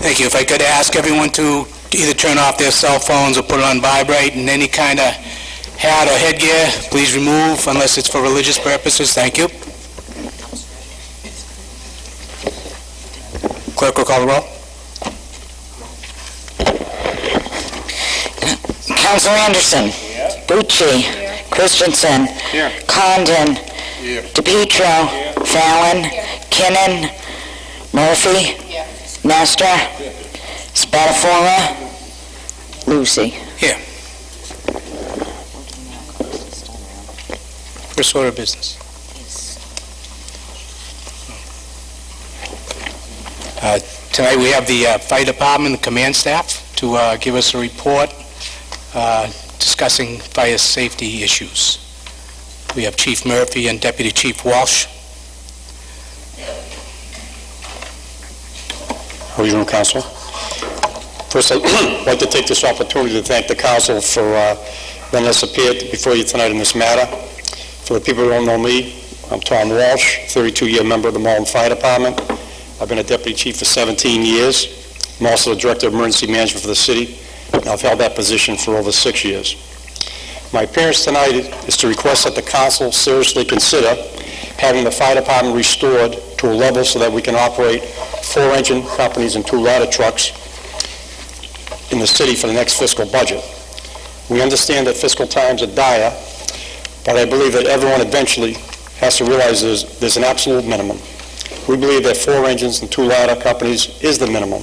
Thank you. If I could ask everyone to either turn off their cell phones or put it on vibrate, and any kind of hat or headgear, please remove unless it's for religious purposes. Thank you. Clerk will call the roll. Councilor Anderson. Here. Bucci. Here. Christensen. Here. Condon. Here. DePietro. Here. Fallon. Kinnon. Murphy. Here. Nestor. Here. Spatafora. Lucy. Here. First order of business. Tonight we have the fire department, the command staff, to give us a report discussing fire safety issues. We have Chief Murphy and Deputy Chief Walsh. How are you doing, Council? First, I'd like to take this opportunity to thank the Council for letting us appear before you tonight in this matter. For the people who don't know me, I'm Tom Walsh, 32-year member of the Malden Fire Department. I've been a Deputy Chief for 17 years. I'm also the Director of Emergency Management for the city, and I've held that position for over 6 years. My appearance tonight is to request that the Council seriously consider having the fire department restored to a level so that we can operate 4 engine companies and 2 ladder trucks in the city for the next fiscal budget. We understand that fiscal times are dire, but I believe that everyone eventually has to realize there's an absolute minimum. We believe that 4 engines and 2 ladder companies is the minimum.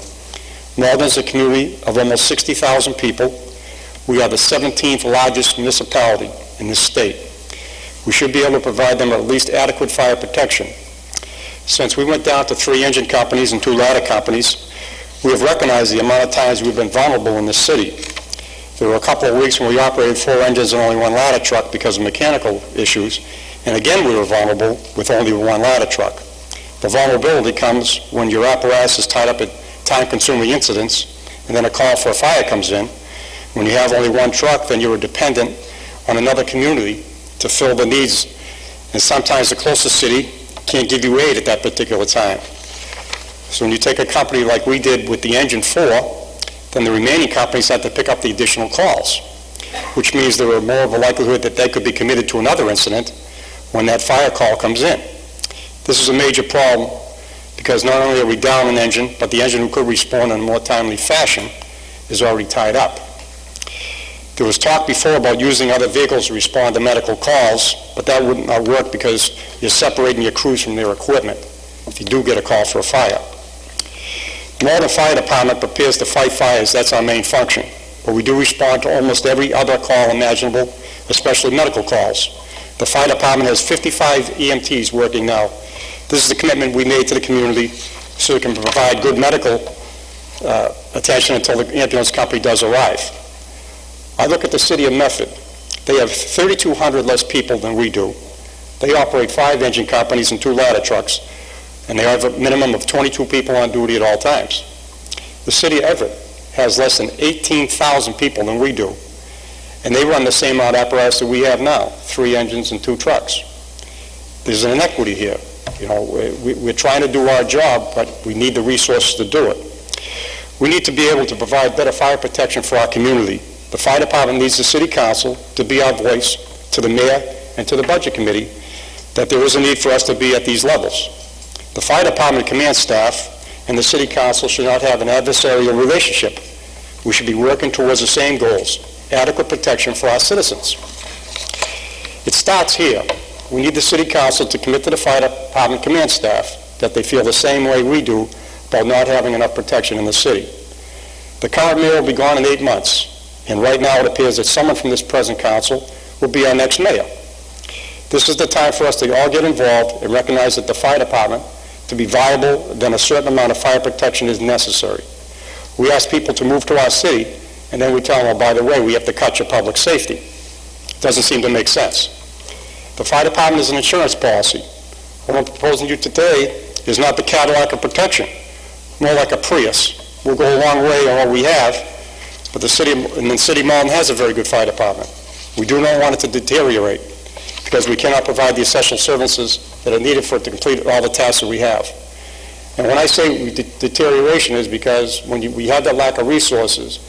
Malden is a community of almost 60,000 people. We are the 17th largest municipality in this state. We should be able to provide them at least adequate fire protection. Since we went down to 3 engine companies and 2 ladder companies, we have recognized the amount of times we've been vulnerable in this city. There were a couple of weeks when we operated 4 engines and only 1 ladder truck because of mechanical issues, and again we were vulnerable with only 1 ladder truck. The vulnerability comes when your apparatus is tied up in time-consuming incidents, and then a call for a fire comes in. When you have only 1 truck, then you're dependent on another community to fill the needs, and sometimes the closest city can't give you aid at that particular time. So when you take a company like we did with the engine 4, then the remaining companies have to pick up the additional calls, which means there are more of a likelihood that they could be committed to another incident when that fire call comes in. This is a major problem because not only are we down an engine, but the engine who could respond in a more timely fashion is already tied up. There was talk before about using other vehicles to respond to medical calls, but that would not work because you're separating your crews from their equipment if you do get a call for a fire. The Malden Fire Department prepares to fight fires. That's our main function. But we do respond to almost every other call imaginable, especially medical calls. The fire department has 55 EMTs working now. This is the commitment we made to the community so we can provide good medical attention until the ambulance company does arrive. I look at the city of Medford. They have 3,200 less people than we do. They operate 5 engine companies and 2 ladder trucks, and they have a minimum of 22 people on duty at all times. The city of Everett has less than 18,000 people than we do, and they run the same amount of apparatus that we have now, 3 engines and 2 trucks. There's an inequity here. You know, we're trying to do our job, but we need the resources to do it. We need to be able to provide better fire protection for our community. The fire department needs the city council to be our voice to the mayor and to the budget committee that there is a need for us to be at these levels. The fire department command staff and the city council should not have an adversarial relationship. We should be working towards the same goals, adequate protection for our citizens. It starts here. We need the city council to commit to the fire department command staff that they feel the same way we do about not having enough protection in the city. The current mayor will be gone in 8 months, and right now it appears that someone from this present council will be our next mayor. This is the time for us to all get involved and recognize that the fire department, to be viable, then a certain amount of fire protection is necessary. We ask people to move to our city, and then we tell them, oh, by the way, we have to cut your public safety. It doesn't seem to make sense. The fire department is an insurance policy. What I'm proposing to you today is not the Cadillac of protection, more like a Prius. We'll go a long way on what we have, but the city of Malden has a very good fire department. We do not want it to deteriorate because we cannot provide the essential services that are needed for it to complete all the tasks that we have. And when I say deterioration is because when we have that lack of resources,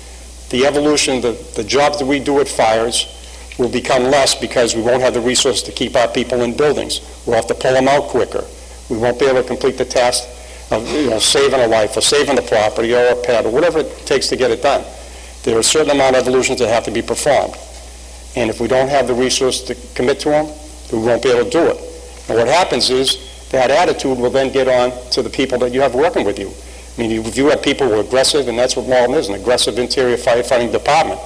the evolution, the jobs that we do at fires will become less because we won't have the resources to keep our people in buildings. We'll have to pull them out quicker. We won't be able to complete the task of saving a life or saving a property or a pet or whatever it takes to get it done. There are a certain amount of evolutions that have to be performed. And if we don't have the resources to commit to them, we won't be able to do it. And what happens is that attitude will then get on to the people that you have working with you. I mean, if you have people who are aggressive, and that's what Malden is, an aggressive interior firefighting department,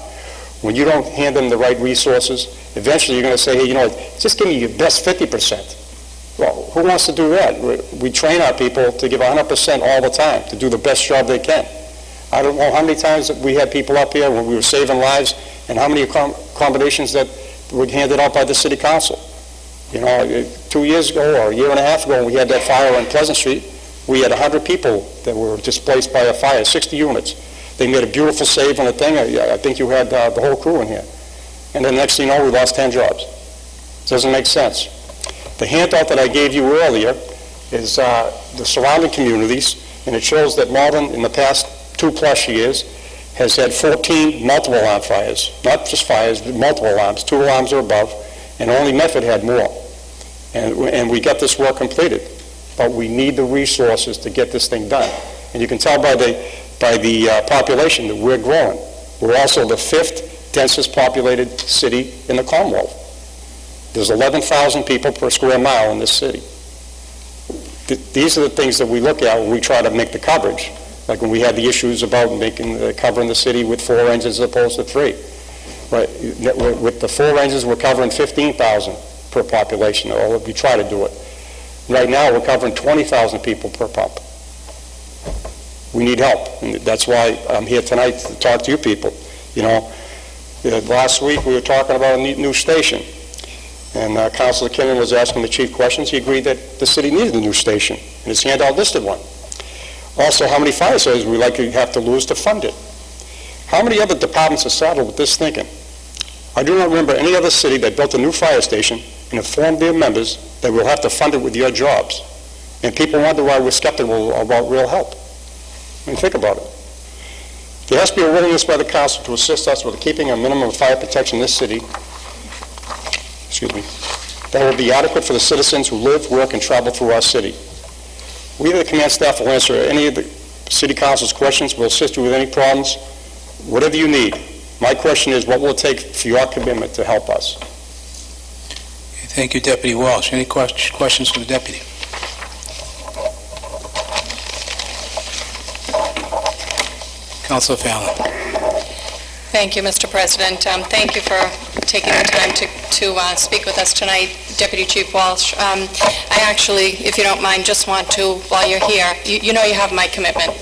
when you don't hand them the right resources, eventually you're going to say, hey, just give me your best 50%. Well, who wants to do that? We train our people to give 100% all the time, to do the best job they can. I don't know how many times that we had people up here when we were saving lives and how many accommodations that were handed out by the city council. 2 years ago or a year and a half ago when we had that fire on Pleasant Street, we had 100 people that were displaced by a fire, 60 units. They made a beautiful save on the thing. I think you had the whole crew in here. And then next thing you know, we lost 10 jobs. Doesn't make sense. The handout that I gave you earlier is the surrounding communities, and it shows that Malden in the past 2+ years has had 14 multiple alarm fires. Not just fires, but multiple alarms, 2 alarms or above, and only Medford had more. And we got this work completed. But we need the resources to get this thing done. And you can tell by the population that we're growing. We're also the 5th densest populated city in the Commonwealth. There's 11,000 people per square mile in this city. These are the things that we look at when we try to make the coverage. Like when we had the issues about covering the city with 4 engines as opposed to 3. Right? With the 4 engines, we're covering 15,000 per population, or we try to do it. Right now, we're covering 20,000 people per pump. We need help, and that's why I'm here tonight to talk to you people. Last week we were talking about a new station, and Councilor Kinnan was asking the chief questions. He agreed that the city needed a new station, and his handout listed one. Also, how many fire services we likely have to lose to fund it. How many other departments are saddled with this thinking? I do not remember any other city that built a new fire station and informed their members that we'll have to fund it with your jobs. And people wonder why we're skeptical about real help. I mean, think about it. There has to be a willingness by the council to assist us with keeping a minimum of fire protection in this city, that will be adequate for the citizens who live, work, and travel through our city. We, the command staff, will answer any of the city council's questions. We'll assist you with any problems, whatever you need. My question is, what will it take for your commitment to help us? Thank you, Deputy Walsh. Any questions for the deputy? Councilor Fallon. Thank you, Mr. President. Thank you for taking the time to speak with us tonight, Deputy Chief Walsh. I actually, if you don't mind, just want to, while you're here, you know you have my commitment.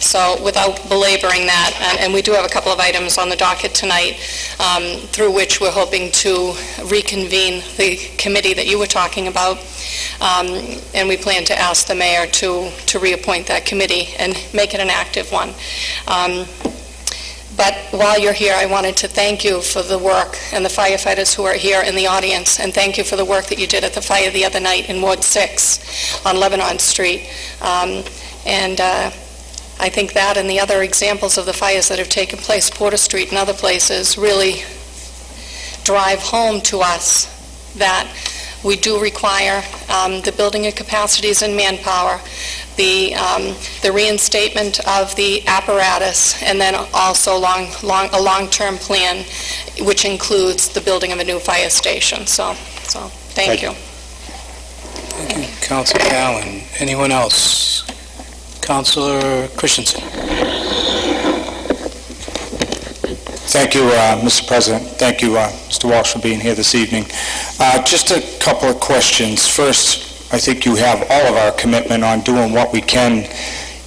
So without belaboring that, and we do have a couple of items on the docket tonight through which we're hoping to reconvene the committee that you were talking about, and we plan to ask the mayor to reappoint that committee and make it an active one. But while you're here, I wanted to thank you for the work and the firefighters who are here in the audience, and thank you for the work that you did at the fire the other night in Ward 6 on Lebanon Street. I think that and the other examples of the fires that have taken place, Porter Street and other places, really drive home to us that we do require the building of capacities and manpower, the reinstatement of the apparatus, and then also a long-term plan, which includes the building of a new fire station. So thank you. Thank you, Councilor Fallon. Anyone else? Councilor Christensen. Thank you, Mr. President. Thank you, Mr. Walsh, for being here this evening. Just a couple of questions. First, I think you have all of our commitment on doing what we can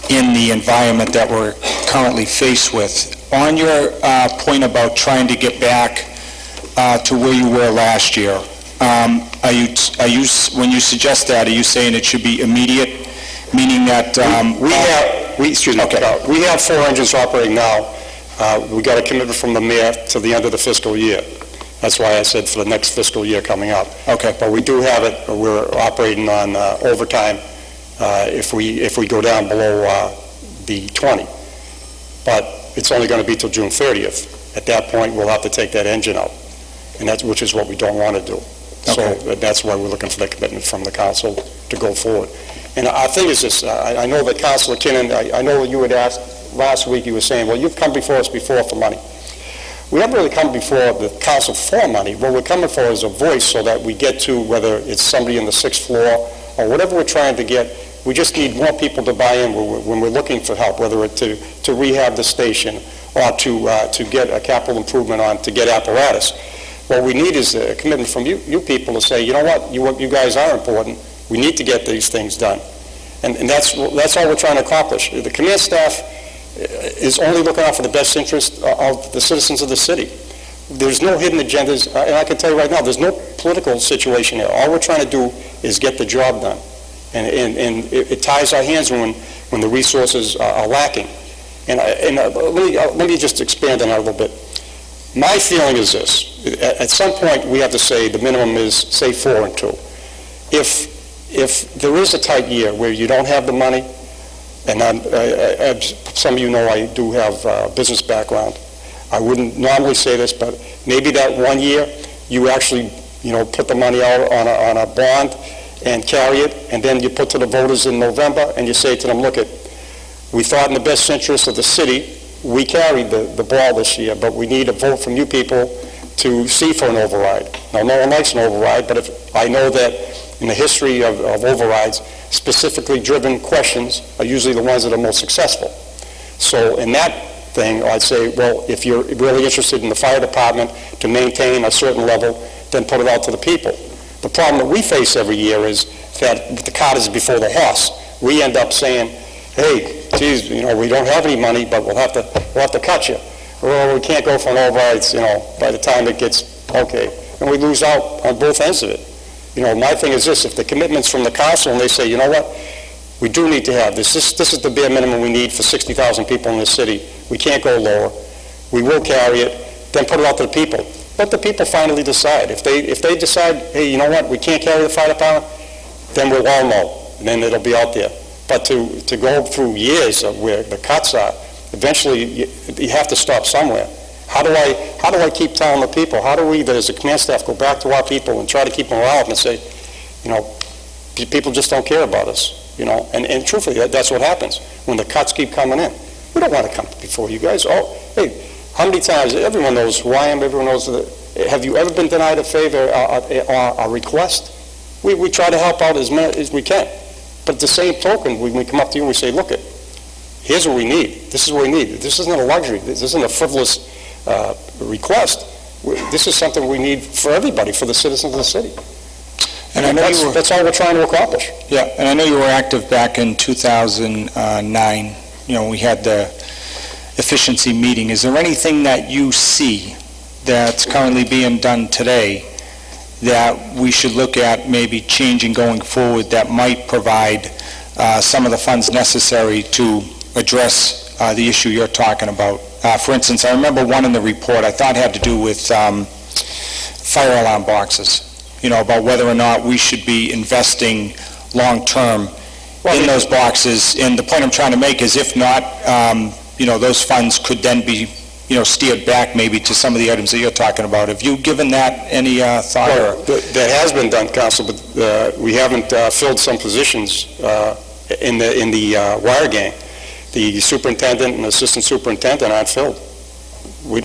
in the environment that we're currently faced with. On your point about trying to get back to where you were last year, are you, when you suggest that, are you saying it should be immediate? Meaning that we have 4 engines operating now. We got a commitment from the mayor to the end of the fiscal year. That's why I said for the next fiscal year coming up. Okay. But we do have it. We're operating on overtime if we go down below the 20. But it's only going to be till June 30th. At that point, we'll have to take that engine out, which is what we don't want to do. So that's why we're looking for that commitment from the council to go forward. And our thing is this, I know that Councilor Kinnon, I know you had asked last week, you were saying, well, you've come before us before for money. We haven't really come before the council for money. What we're coming for is a voice so that we get to, whether it's somebody on the 6th floor or whatever we're trying to get, we just need more people to buy in when we're looking for help, whether it's to rehab the station or to get a capital improvement on, to get apparatus. What we need is a commitment from you people to say, you know what, you guys are important. We need to get these things done. And that's all we're trying to accomplish. The command staff is only looking out for the best interest of the citizens of the city. There's no hidden agendas, and I can tell you right now, there's no political situation here. All we're trying to do is get the job done. And it ties our hands when the resources are lacking. And let me just expand on that a little bit. My feeling is this. At some point, we have to say the minimum is, say, 4 and 2. If there is a tight year where you don't have the money, and some of you know I do have a business background, I wouldn't normally say this, but maybe that 1 year you actually, put the money out on a bond and carry it, and then you put to the voters in November and you say to them, look, we thought in the best interest of the city, we carried the ball this year, but we need a vote from you people to see for an override. Now, no one likes an override, but if I know that in the history of overrides, specifically driven questions are usually the ones that are most successful. So in that thing, I'd say, well, if you're really interested in the fire department to maintain a certain level, then put it out to the people. The problem that we face every year is that the cart is before the horse. We end up saying, hey, geez, we don't have any money, but we'll have to cut you. Or we can't go for an override, by the time it gets okay. And we lose out on both ends of it. My thing is this, if the commitment's from the council and they say, you know what, we do need to have this. This is the bare minimum we need for 60,000 people in this city. We can't go lower. We will carry it. Then put it out to the people. Let the people finally decide. If they decide, hey, you know what, we can't carry the fire department, then we'll all know, and then it'll be out there. But to go through years of where the cuts are, eventually you have to stop somewhere. How do I keep telling the people? How do we, as a command staff, go back to our people and try to keep morale up and say, people just don't care about us, And truthfully, that's what happens when the cuts keep coming in. We don't want to come before you guys. Oh, hey, how many times? Everyone knows who I am. Everyone knows have you ever been denied a favor or a request? We try to help out as much as we can. But at the same token, when we come up to you and we say, look, here's what we need. This is what we need. This isn't a luxury. This isn't a frivolous request. This is something we need for everybody, for the citizens of the city. And I know that's all we're trying to accomplish. Yeah, and I know you were active back in 2009. We had the efficiency meeting. Is there anything that you see that's currently being done today that we should look at maybe changing going forward that might provide some of the funds necessary to address the issue you're talking about? For instance, I remember one in the report I thought had to do with fire alarm boxes, about whether or not we should be investing long-term in those boxes. And the point I'm trying to make is if not, those funds could then be, steered back maybe to some of the items that you're talking about. Have you given that any thought? Well, that has been done, Council, but we haven't filled some positions in the wire gang. The superintendent and assistant superintendent aren't filled.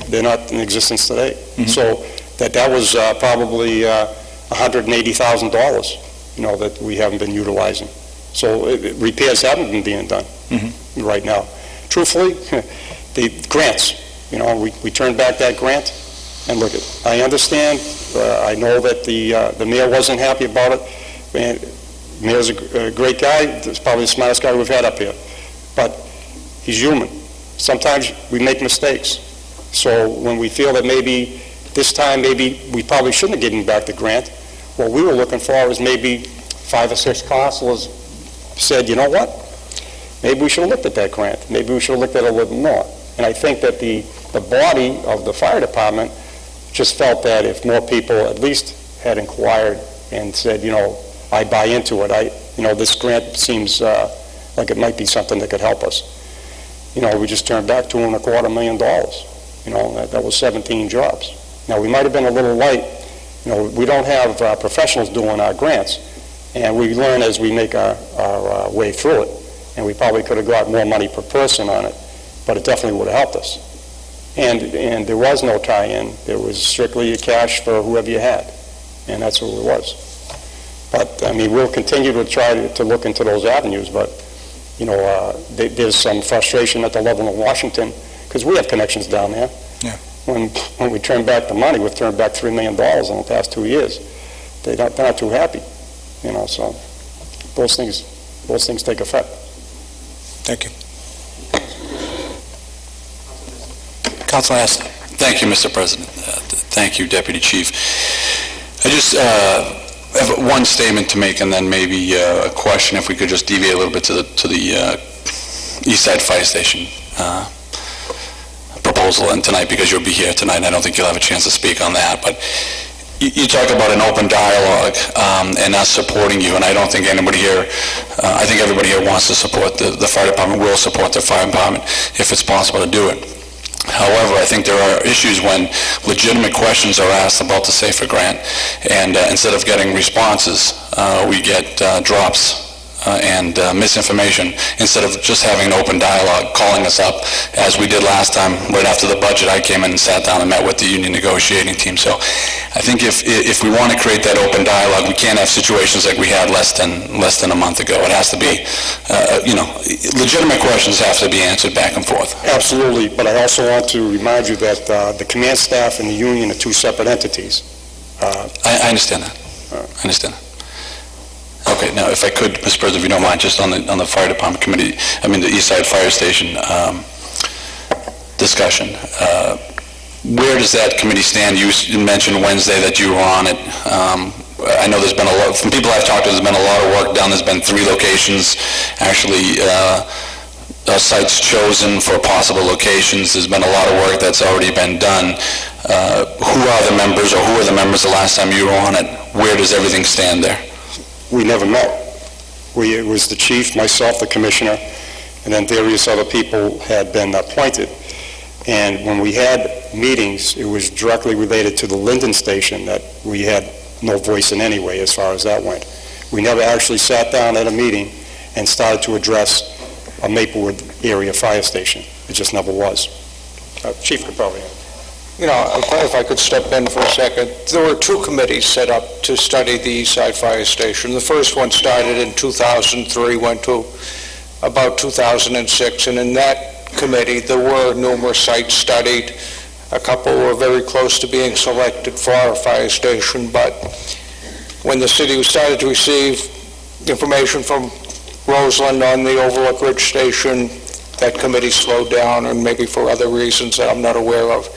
They're not in existence today. Mm-hmm. So that was probably $180,000, that we haven't been utilizing. So repairs haven't been being done right now. Truthfully, the grants, we turned back that grant, and look, I understand, I know that the mayor wasn't happy about it. The mayor's a great guy, he's probably the smartest guy we've had up here, but he's human. Sometimes we make mistakes. So when we feel that maybe this time, maybe we probably shouldn't have given back the grant, what we were looking for is maybe 5 or 6 councilors said, you know what? Maybe we should have looked at that grant. Maybe we should have looked at it a little more. And I think that the body of the fire department just felt that if more people at least had inquired and said, I buy into it, this grant seems like it might be something that could help us. We just turned back $2.25 million. That was 17 jobs. Now, we might have been a little light. We don't have professionals doing our grants, and we learn as we make our way through it, and we probably could have got more money per person on it, but it definitely would have helped us. And there was no tie-in. There was strictly a cash for whoever you had, and that's what it was. But, we'll continue to try to look into those avenues, but, there's some frustration at the level of Washington, because we have connections down there. Yeah. When we turn back the money, we've turned back $3 million in the past 2 years. They're not too happy, so those things take effect. Thank you. Councilor Astor. Thank you, Mr. President. Thank you, Deputy Chief. I just have one statement to make and then maybe a question, if we could just deviate a little bit to the East Side Fire Station proposal and tonight, because you'll be here tonight, and I don't think you'll have a chance to speak on that. But you talk about an open dialogue and us supporting you, and I don't think anybody here, I think everybody here wants to support the fire department, will support the fire department if it's possible to do it. However, I think there are issues when legitimate questions are asked about the SAFER grant, and instead of getting responses, we get drops and misinformation, instead of just having an open dialogue, calling us up, as we did last time, right after the budget. I came in and sat down and met with the union negotiating team. So I think if we want to create that open dialogue, we can't have situations like we had less than a month ago. It has to be, legitimate questions have to be answered back and forth. Absolutely, but I also want to remind you that the command staff and the union are two separate entities. I understand that. I understand that. Okay, now if I could, Mr. President, if you don't mind, just on the fire department committee, the East Side Fire Station discussion, where does that committee stand? You mentioned Wednesday that you were on it. I know there's been a lot, from people I've talked to, there's been a lot of work done. There's been 3 locations, actually, sites chosen for possible locations. There's been a lot of work that's already been done. Who are the members, or who were the members the last time you were on it? Where does everything stand there? We never met. It was the chief, myself, the commissioner, and then various other people had been appointed. And when we had meetings, it was directly related to the Linden station that we had no voice in any way as far as that went. We never actually sat down at a meeting and started to address a Maplewood area fire station. It just never was. Chief could probably... if I could step in for a second. There were 2 committees set up to study the East Side Fire Station. The first one started in 2003, went to about 2006, and in that committee there were numerous sites studied. A couple were very close to being selected for a fire station, but when the city started to receive information from Roseland on the Overlook Ridge Station, that committee slowed down, and maybe for other reasons that I'm not aware of.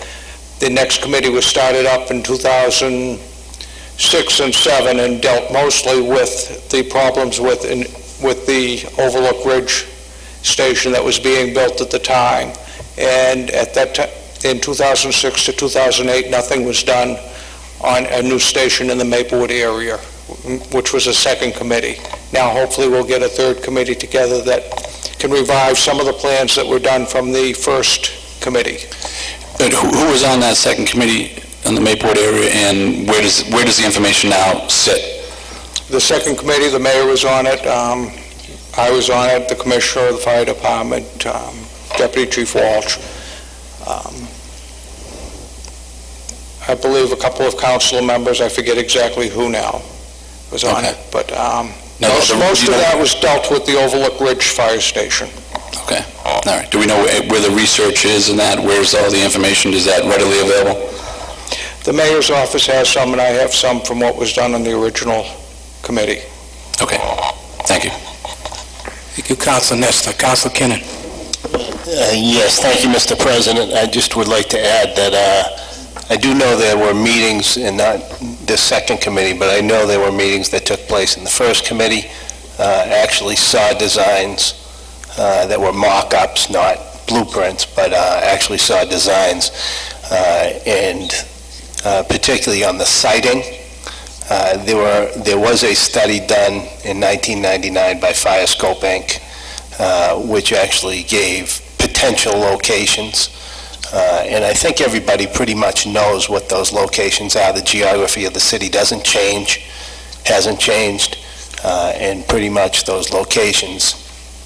The next committee was started up in 2006 and 7 and dealt mostly with the problems with the Overlook Ridge station that was being built at the time. And at that time, in 2006 to 2008, nothing was done on a new station in the Maplewood area, which was a second committee. Now hopefully we'll get a third committee together that can revive some of the plans that were done from the first committee. But who was on that second committee in the Maplewood area, and where does the information now sit? The second committee, the mayor was on it, I was on it, the commissioner of the fire department, Deputy Chief Walsh. I believe a couple of council members, I forget exactly who now, was on it. But most of that was dealt with the Overlook Ridge Fire Station. Okay, all right. Do we know where the research is in that? Where's all the information? Is that readily available? The mayor's office has some, and I have some from what was done in the original committee. Okay, thank you. Thank you, Councilor Nestor. Councilor Kinnon. Yes, thank you, Mr. President. I just would like to add that I do know there were meetings in not the second committee, but I know there were meetings that took place in the first committee, actually saw designs that were mock-ups, not blueprints, but actually saw designs, and particularly on the siting, There was a study done in 1999 by Firescope Inc., which actually gave potential locations. And I think everybody pretty much knows what those locations are. The geography of the city doesn't change, hasn't changed, and pretty much those locations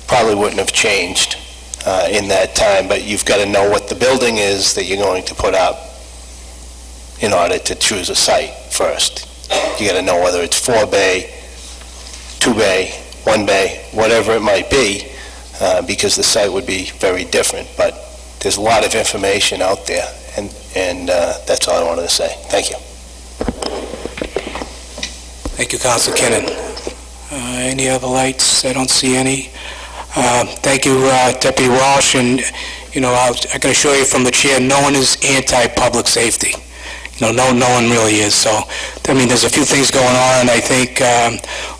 probably wouldn't have changed in that time, but you've got to know what the building is that you're going to put up in order to choose a site first. You got to know whether it's 4-bay, 2-bay, 1-bay, whatever it might be, because the site would be very different. But there's a lot of information out there, and that's all I wanted to say. Thank you. Thank you, Council Kinnon. Any other lights? I don't see any. Thank you, Deputy Walsh, and, I can assure you from the chair, no one is anti-public safety. No one really is. So, there's a few things going on, and I think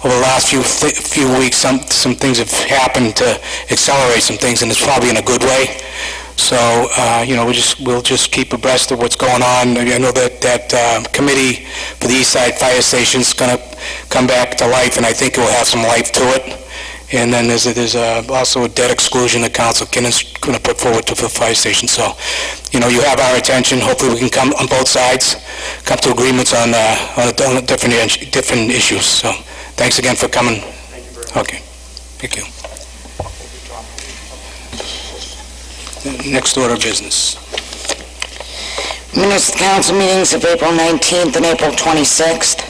over the last few weeks, some things have happened to accelerate some things, and it's probably in a good way. So, we'll just keep abreast of what's going on. I know that committee for the East Side Fire Station is going to come back to life, and I think it will have some life to it. And then there's also a debt exclusion that Council Kinnon's going to put forward to the fire station. So, you have our attention. Hopefully we can come on both sides, come to agreements on different issues. So, thanks again for coming. Thank you very much. Okay. Thank you. Next order of business. Minutes of council meetings of April 19th and April 26th.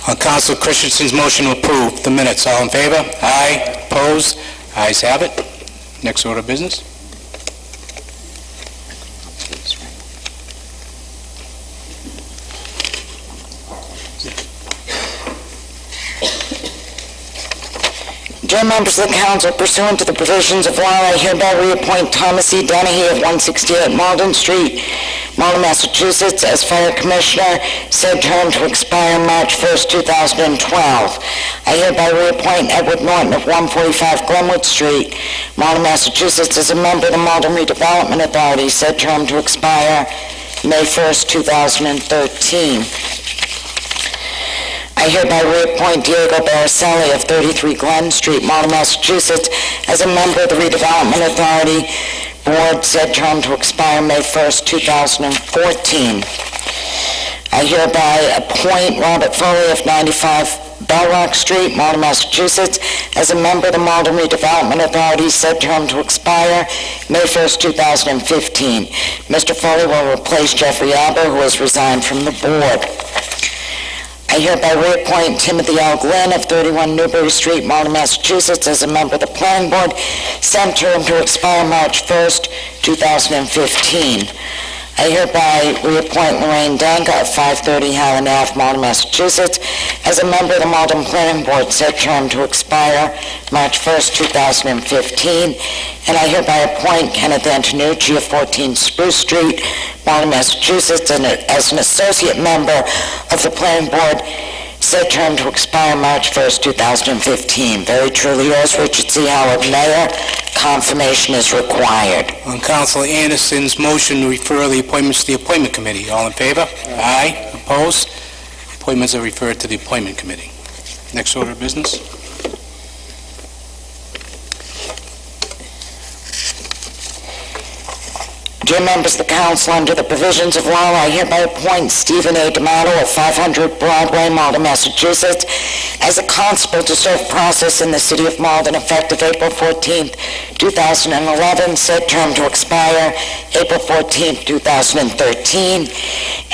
On Council Christensen's motion to approve the minutes, all in favor? Aye. Opposed? Ayes have it. Next order of business. Dear members of the council, pursuant to the provisions of law, I hereby reappoint Thomas E. Dennehy of 168 Malden Street, Malden, Massachusetts, as fire commissioner, said term to expire March 1st, 2012. I hereby reappoint Edward Norton of 145 Glenwood Street, Malden, Massachusetts, as a member of the Malden Redevelopment Authority, said term to expire May 1st, 2013. I hereby reappoint Diego Baracelli of 33 Glen Street, Malden, Massachusetts, as a member of the Redevelopment Authority Board, said term to expire May 1st, 2014. I hereby appoint Robert Foley of 95 Bell Rock Street, Malden, Massachusetts, as a member of the Malden Redevelopment Authority, said term to expire May 1st, 2015. Mr. Foley will replace Jeffrey Aber, who has resigned from the board. I hereby reappoint Timothy L. Glynn of 31 Newbury Street, Malden, Massachusetts, as a member of the Planning Board, said term to expire March 1st, 2015. I hereby reappoint Lorraine Danka of 530 Highland Ave, Malden, Massachusetts, as a member of the Malden Planning Board, said term to expire March 1st, 2015. And I hereby appoint Kenneth Antonucci of 14 Spruce Street, Malden, Massachusetts, as an associate member of the Planning Board, said term to expire March 1st, 2015. Very truly yours, Richard C. Howard, Mayor. Confirmation is required. On Councilor Anderson's motion to refer the appointments to the Appointment Committee, all in favor? Aye. Opposed? Appointments are referred to the Appointment Committee. Next order of business. Dear members of the council, under the provisions of law, I hereby appoint Stephen A. D'Amato of 500 Broadway, Malden, Massachusetts, as a constable to serve process in the city of Malden, effective April 14th, 2011, said term to expire April 14th, 2013,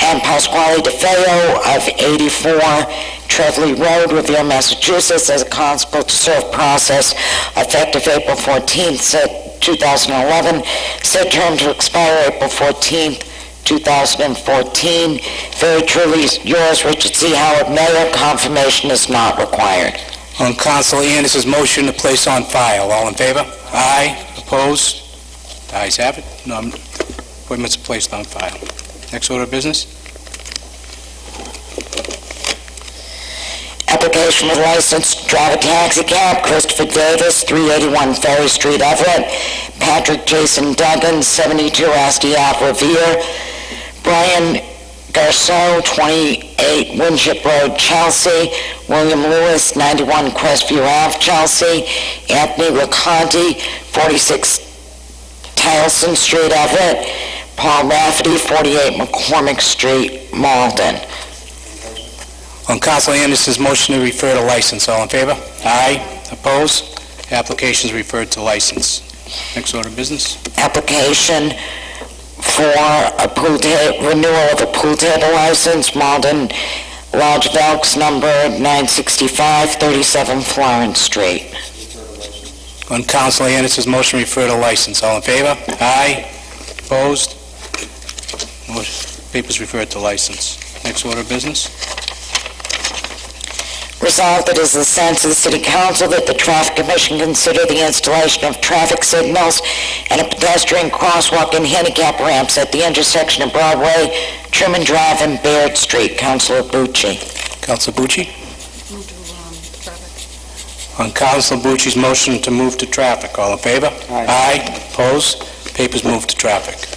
and Pasquale DeFeo of 84 Treveley Road, Revere, Massachusetts, as a constable to serve process, effective April 14th, 2011, said term to expire April 14th, 2014. Very truly yours, Richard C. Howard, Mayor. Confirmation is not required. On Councilor Anderson's motion to place on file, all in favor? Aye. Opposed? The ayes have it. Appointments are placed on file. Next order of business. Application for license to drive a taxi cab, Christopher Davis, 381 Ferry Street, Everett. Patrick Jason Duggan, 72 Asti Ave, Revere. Brian Garceau, 28 Winship Road, Chelsea. William Lewis, 91 Crestview Ave, Chelsea. Anthony LaConte, 46 Towson Street, Everett. Paul Rafferty, 48 McCormick Street, Malden. On Council Anderson's motion to refer to license, all in favor? Aye. Opposed? Application is referred to license. Next order of business. Application for a renewal of a pool table license, Malden Lodge of Elks, number 965, 37 Florence Street. On Council Anderson's motion to refer to license, all in favor? Aye. Opposed? Papers referred to license. Next order of business. Resolved that it is the sense of the City Council that the Traffic Commission consider the installation of traffic signals and a pedestrian crosswalk and handicap ramps at the intersection of Broadway, Truman Drive, and Baird Street. Councilor Bucci. Councilor Bucci? On Councilor Bucci's motion to move to traffic, all in favor? Aye. Opposed? Papers moved to traffic.